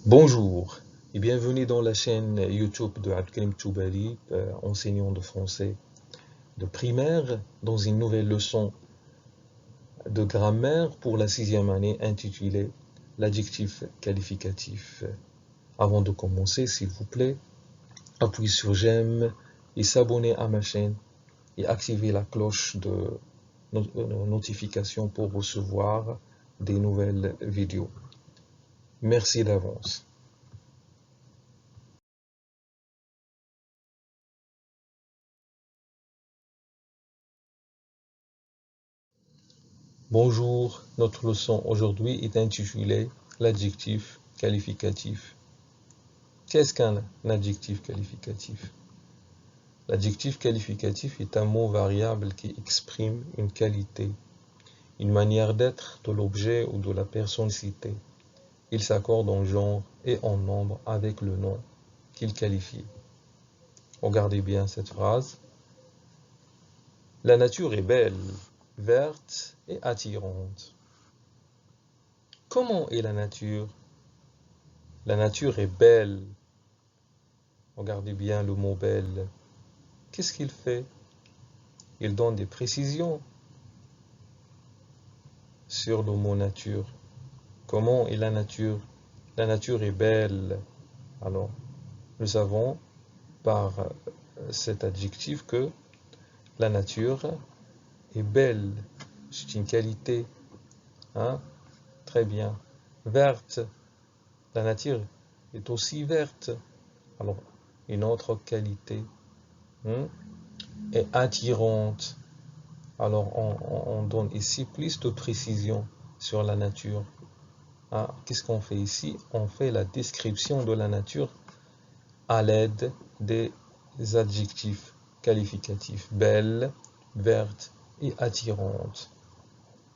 Bonjour et bienvenue dans la chaîne YouTube de Abdelkrim Toubali, enseignant de français de primaire, dans une nouvelle leçon de grammaire pour la 6e année intitulée l'adjectif qualificatif. Avant de commencer, s'il vous plaît, appuyez sur j'aime et s'abonner à ma chaîne et activez la cloche de notification pour recevoir des nouvelles vidéos. Merci d'avance. Bonjour, notre leçon aujourd'hui est intitulée l'adjectif qualificatif. Qu'est-ce qu'un adjectif qualificatif? L'adjectif qualificatif est un mot variable qui exprime une qualité, une manière d'être de l'objet ou de la personne citée. Il s'accorde en genre et en nombre avec le nom qu'il qualifie. Regardez bien cette phrase. La nature est belle, verte et attirante. Comment est la nature? La nature est belle. Regardez bien le mot belle. Qu'est-ce qu'il fait? Il donne des précisions sur le mot nature. Comment est la nature? La nature est belle. Alors, nous savons par cet adjectif que la nature est belle. C'est une qualité. Hein? Très bien. Verte. La nature est aussi verte. Alors, une autre qualité. Et attirante. Alors, on donne ici plus de précision sur la nature. Qu'est-ce qu'on fait ici? On fait la description de la nature à l'aide des adjectifs qualificatifs. Belle, verte et attirante.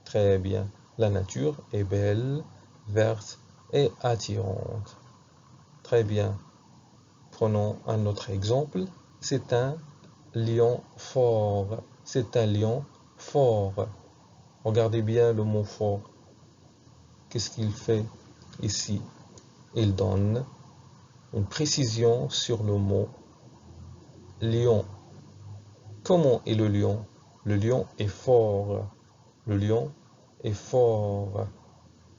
Très bien. La nature est belle, verte et attirante. Très bien. Prenons un autre exemple. C'est un lion fort. C'est un lion fort. Regardez bien le mot fort. Qu'est-ce qu'il fait ici? Il donne une précision sur le mot lion. Comment est le lion? Le lion est fort. Le lion est fort.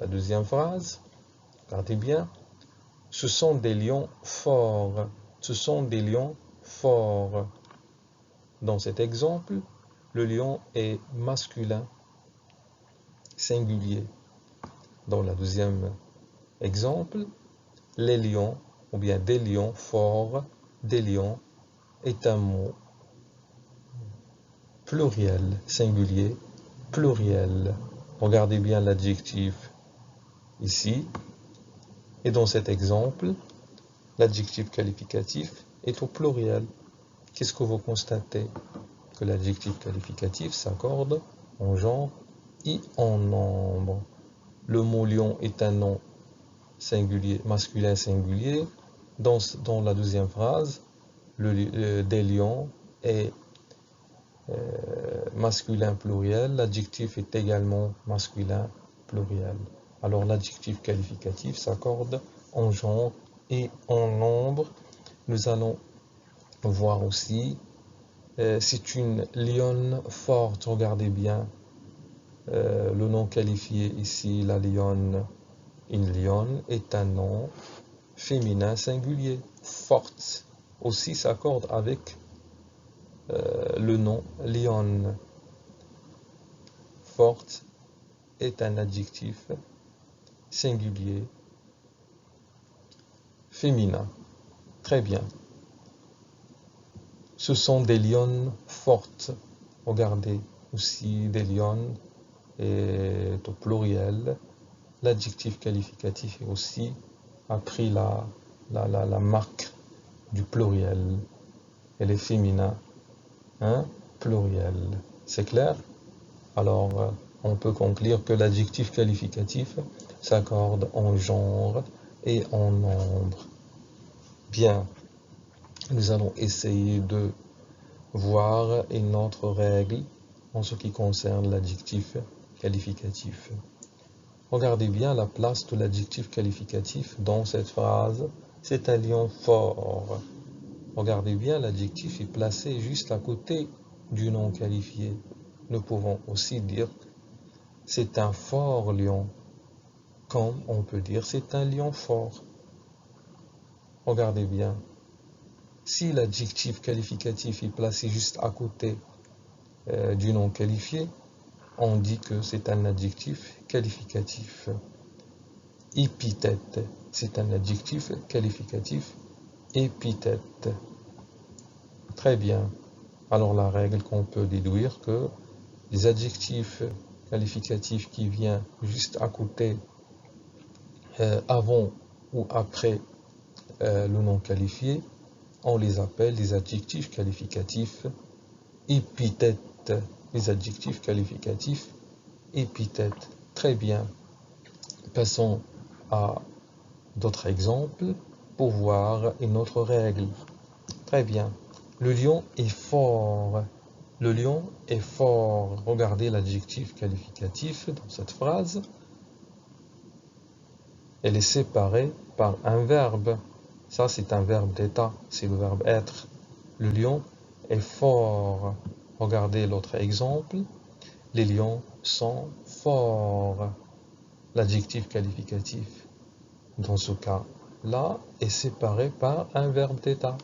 La deuxième phrase, regardez bien. Ce sont des lions forts. Ce sont des lions forts. Dans cet exemple, le lion est masculin, singulier. Dans le deuxième exemple, les lions, ou bien des lions forts, des lions, est un mot pluriel, singulier, pluriel. Regardez bien l'adjectif ici. Et dans cet exemple, l'adjectif qualificatif est au pluriel. Qu'est-ce que vous constatez? Que l'adjectif qualificatif s'accorde en genre et en nombre. Le mot lion est un nom singulier, masculin singulier. Dans la deuxième phrase, des lions est masculin pluriel. L'adjectif est également masculin pluriel. Alors l'adjectif qualificatif s'accorde en genre et en nombre. Nous allons voir aussi, c'est une lionne forte. Regardez bien le nom qualifié ici, la lionne. Une lionne est un nom féminin singulier. Forte aussi s'accorde avec le nom lionne. Forte est un adjectif singulier féminin. Très bien. Ce sont des lionnes fortes. Regardez aussi des lionnes est au pluriel. L'adjectif qualificatif est aussi a pris la marque du pluriel. Elle est féminin. Pluriel. C'est clair? Alors, on peut conclure que l'adjectif qualificatif s'accorde en genre et en nombre. Bien, nous allons essayer de voir une autre règle en ce qui concerne l'adjectif qualificatif. Regardez bien la place de l'adjectif qualificatif dans cette phrase. C'est un lion fort. Regardez bien, l'adjectif est placé juste à côté du nom qualifié. Nous pouvons aussi dire c'est un fort lion, comme on peut dire c'est un lion fort. Regardez bien, si l'adjectif qualificatif est placé juste à côté du nom qualifié, on dit que c'est un adjectif qualificatif. Épithète, c'est un adjectif qualificatif épithète. Très bien. Alors la règle qu'on peut déduire que les adjectifs qualificatifs qui viennent juste à côté, avant ou après le nom qualifié, on les appelle les adjectifs qualificatifs épithètes. Les adjectifs qualificatifs épithètes. Très bien. Passons à d'autres exemples pour voir une autre règle. Très bien. Le lion est fort. Le lion est fort. Regardez l'adjectif qualificatif dans cette phrase. Elle est séparée par un verbe. Ça, c'est un verbe d'état. C'est le verbe être. Le lion est fort. Regardez l'autre exemple. Les lions sont forts. L'adjectif qualificatif, dans ce cas-là, est séparé par un verbe d'état.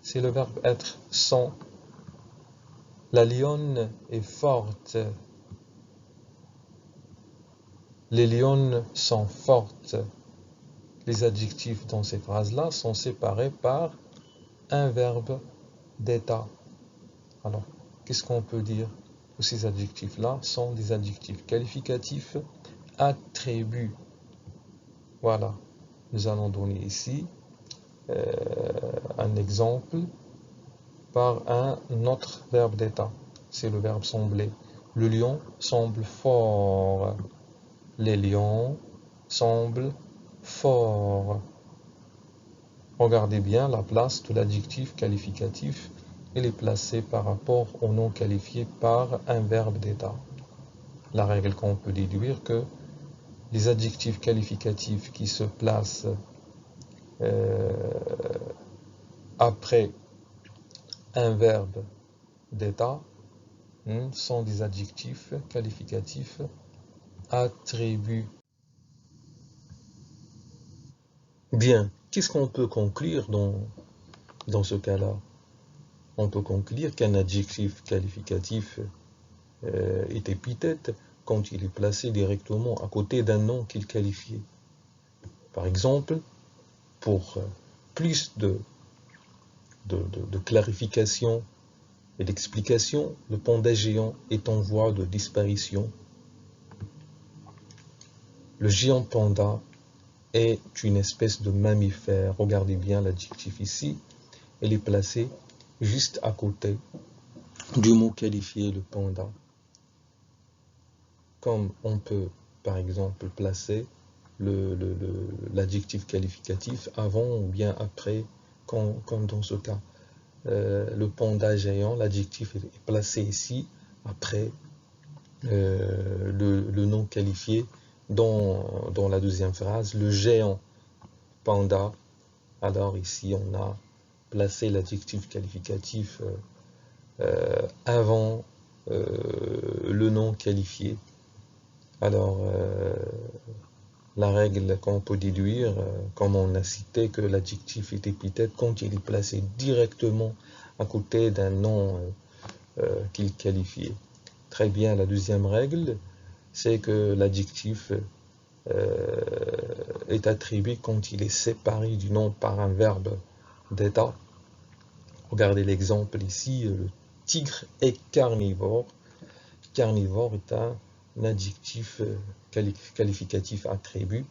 C'est le verbe être, sont. La lionne est forte. Les lionnes sont fortes. Les adjectifs dans ces phrases-là sont séparés par un verbe d'état. Alors, qu'est-ce qu'on peut dire? Que ces adjectifs-là sont des adjectifs qualificatifs attributs. Voilà. Nous allons donner ici un exemple par un autre verbe d'état. C'est le verbe sembler. Le lion semble fort. Les lions semblent forts. Regardez bien la place de l'adjectif qualificatif. Il est placé par rapport au nom qualifié par un verbe d'état. La règle qu'on peut déduire que les adjectifs qualificatifs qui se placent après un verbe d'état sont des adjectifs qualificatifs attributs. Bien, qu'est-ce qu'on peut conclure dans ce cas-là? On peut conclure qu'un adjectif qualificatif est épithète quand il est placé directement à côté d'un nom qu'il qualifie. Par exemple, pour plus de clarification et d'explication, le panda géant est en voie de disparition. Le géant panda est une espèce de mammifère. Regardez bien l'adjectif ici. Il est placé juste à côté du mot qualifié, le panda. Comme on peut, par exemple, placer l'adjectif qualificatif avant ou bien après, comme dans ce cas. Le panda géant, l'adjectif est placé ici, après le nom qualifié dans la deuxième phrase, le géant panda. Alors ici, on a placé l'adjectif qualificatif avant le nom qualifié. Alors, la règle qu'on peut déduire, comme on a cité, que l'adjectif est épithète quand il est placé directement à côté d'un nom qu'il qualifie. Très bien, la deuxième règle, c'est que l'adjectif est attribué quand il est séparé du nom par un verbe d'état. Regardez l'exemple ici, le tigre est carnivore. Carnivore est un adjectif qualificatif attribut.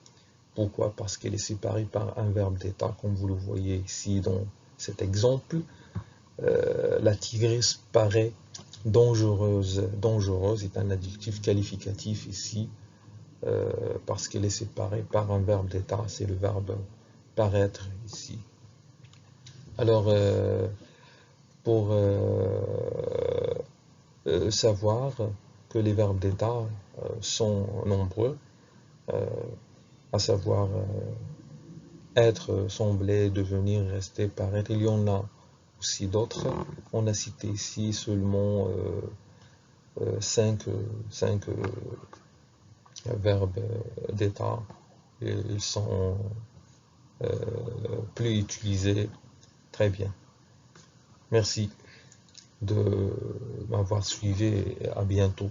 Pourquoi? Parce qu'il est séparé par un verbe d'état, comme vous le voyez ici dans cet exemple. La tigresse paraît dangereuse. Dangereuse est un adjectif qualificatif ici, parce qu'il est séparé par un verbe d'état, c'est le verbe paraître ici. Alors, pour savoir que les verbes d'état sont nombreux, à savoir être, sembler, devenir, rester, paraître. Il y en a aussi d'autres. On a cité ici seulement cinq verbes d'état. Ils sont plus utilisés. Très bien. Merci de m'avoir suivi et à bientôt.